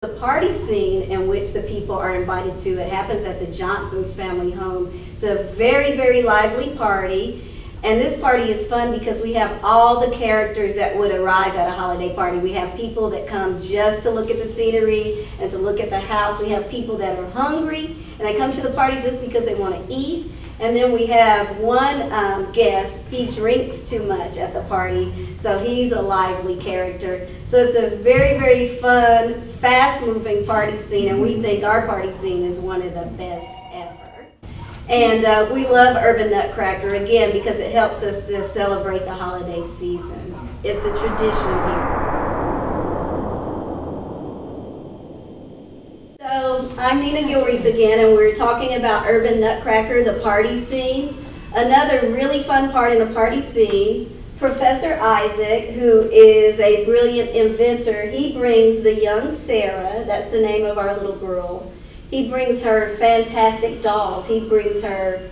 The party scene in which the people are invited to, it happens at the Johnson's family home. It's a very, very lively party. And this party is fun because we have all the characters that would arrive at a holiday party. We have people that come just to look at the scenery and to look at the house. We have people that are hungry and they come to the party just because they want to eat. And then we have one guest, he drinks too much at the party, so he's a lively character. So it's a very, very fun, fast-moving party scene, and we think our party scene is one of the best ever. And we love Urban NutCracker, again, because it helps us to celebrate the holiday season. It's a tradition here. So I'm Nina Gilreath again, and we're talking about Urban NutCracker, the party scene. Another really fun part in the party scene, Professor Isaac, who is a brilliant inventor, he brings the young Sarah, that's the name of our little girl, he brings her fantastic dolls. He brings her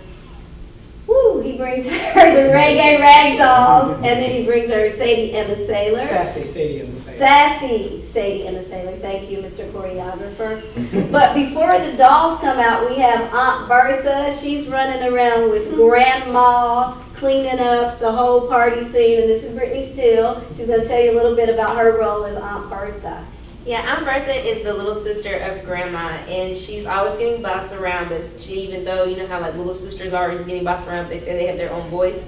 the Reggae Rag dolls, and then he brings her Sadie and the Sailor. Sassy Sadie and the Sailor. Sassy Sadie and the Sailor. Thank you, Mr. Choreographer. But before the dolls come out, we have Aunt Bertha. She's running around with Grandma, cleaning up the whole party scene. And this is Brittany Steele. She's going to tell you a little bit about her role as Aunt Bertha. Yeah, Aunt Bertha is the little sister of Grandma, and she's always getting bossed around, but even though, you know how like little sisters are always getting bossed around, they say they have their own voice.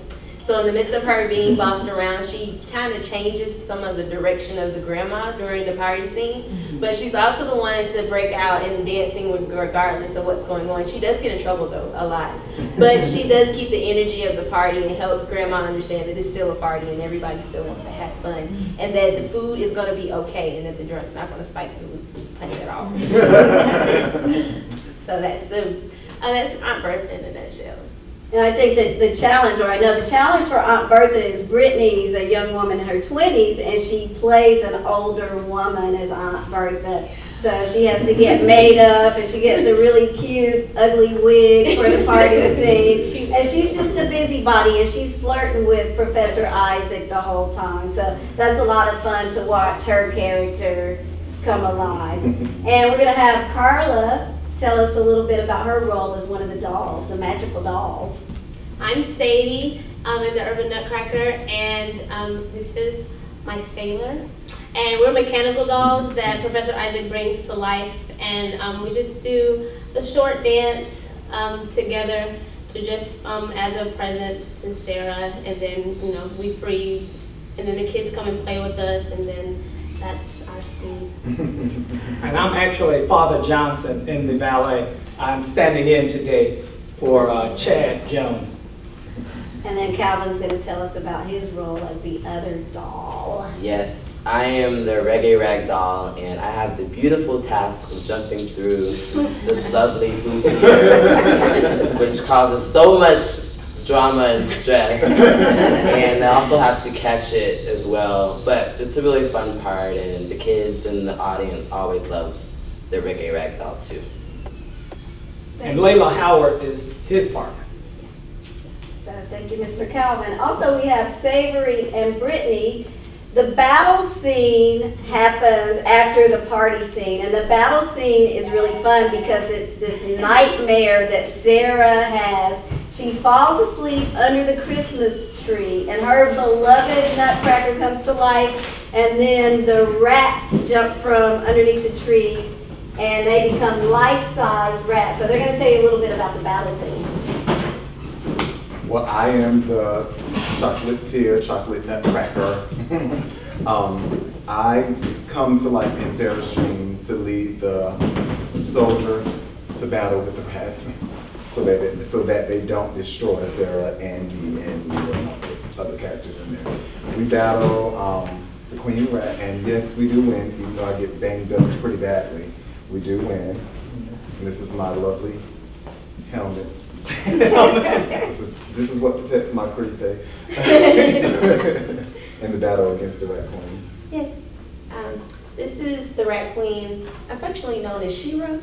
So in the midst of her being bossed around, she kind of changes some of the direction of the grandma during the party scene. But she's also the one to break out in dancing regardless of what's going on. She does get in trouble though, a lot. But she does keep the energy of the party and helps Grandma understand that it's still a party and everybody still wants to have fun. And that the food is going to be okay and that the drunk's not going to spike the punch at all. So that's Aunt Bertha in a nutshell. And I think that the challenge, or I know the challenge for Aunt Bertha is Brittany's a young woman in her 20s, and she plays an older woman as Aunt Bertha. So she has to get made up, and she gets a really cute, ugly wig for the party scene. And she's just a busybody, and she's flirting with Professor Isaac the whole time. So that's a lot of fun to watch her character come alive. And we're going to have Carla tell us a little bit about her role as one of the dolls, the magical dolls. I'm Sadie. I'm in the Urban NutCracker, and this is my Sailor. And we're mechanical dolls that Professor Isaac brings to life, and we just do a short dance together to just as a present to Sarah, and then we freeze, and then the kids come and play with us, and then that's our scene. And I'm actually Father Johnson in the ballet. I'm standing in today for Chad Jones. And then Calvin's going to tell us about his role as the other doll. Yes, I am the Reggae Rag doll, and I have the beautiful task of jumping through this lovely hoop here, which causes so much drama and stress, and I also have to catch it as well. But it's a really fun part, and the kids and the audience always love the Reggae Rag doll too. And Layla Howard is his partner. So thank you, Mr. Calvin. Also, we have Savory and Brittany. The battle scene happens after the party scene, and the battle scene is really fun because it's this nightmare that Sarah has. She falls asleep under the Christmas tree, and her beloved Nutcracker comes to life, and then the rats jump from underneath the tree, and they become life-size rats. So they're going to tell you a little bit about the battle scene. Well, I am the chocolate Nutcracker. I come to life in Sarah's dream to lead the soldiers to battle with the rats, so that they don't destroy Sarah, Andy, and there's other characters in there. We battle the Queen Rat, and yes, we do win, even though I get banged up pretty badly. We do win. And this is my lovely helmet. This is what protects my pretty face in the battle against the Rat Queen. Yes. This is the Rat Queen, affectionately known as She-Ra.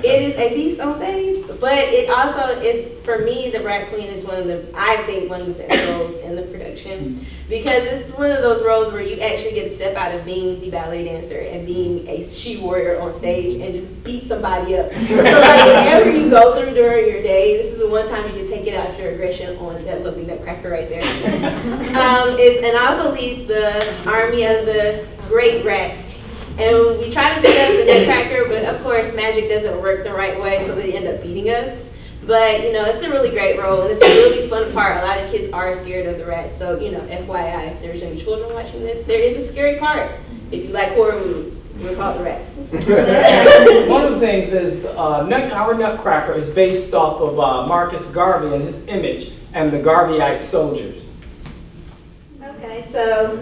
It is a beast on stage, but it also, for me, the Rat Queen is one of the best roles in the production because it's one of those roles where you actually get to step out of being the ballet dancer and being a she warrior on stage and just beat somebody up. So like whatever you go through during your day, this is the one time you can take it out your aggression on that lovely nutcracker right there. And I also lead the army of the great rats. And we try to beat up the nutcracker, but of course magic doesn't work the right way, so they end up beating us. But, you know, it's a really great role, and it's a really fun part. A lot of kids are scared of the rats, so, you know, FYI, if there's any children watching this, there is a scary part. If you like horror movies, we're called the rats. One of the things is our Nutcracker is based off of Marcus Garvey and his image and the Garveyite soldiers. Okay, so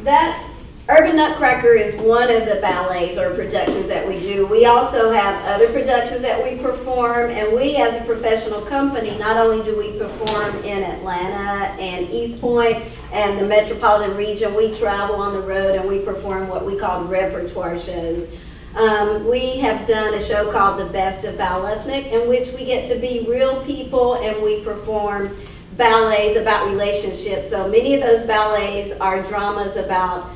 that's Urban NutCracker is one of the ballets or productions that we do. We also have other productions that we perform, and we as a professional company, not only do we perform in Atlanta and East Point and the metropolitan region, we travel on the road and we perform what we call repertoire shows. We have done a show called The Best of Ballethnic, in which we get to be real people and we perform ballets about relationships. So many of those ballets are dramas about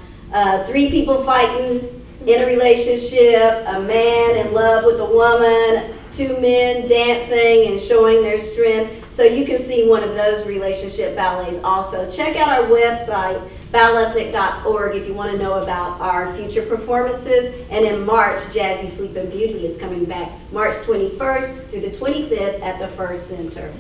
three people fighting in a relationship, a man in love with a woman, two men dancing and showing their strength. So you can see one of those relationship ballets also. Check out our website, ballethnic.org, if you want to know about our future performances. And in March, Jazzy Sleep and Beauty is coming back March 21st through the 25th at the First Center.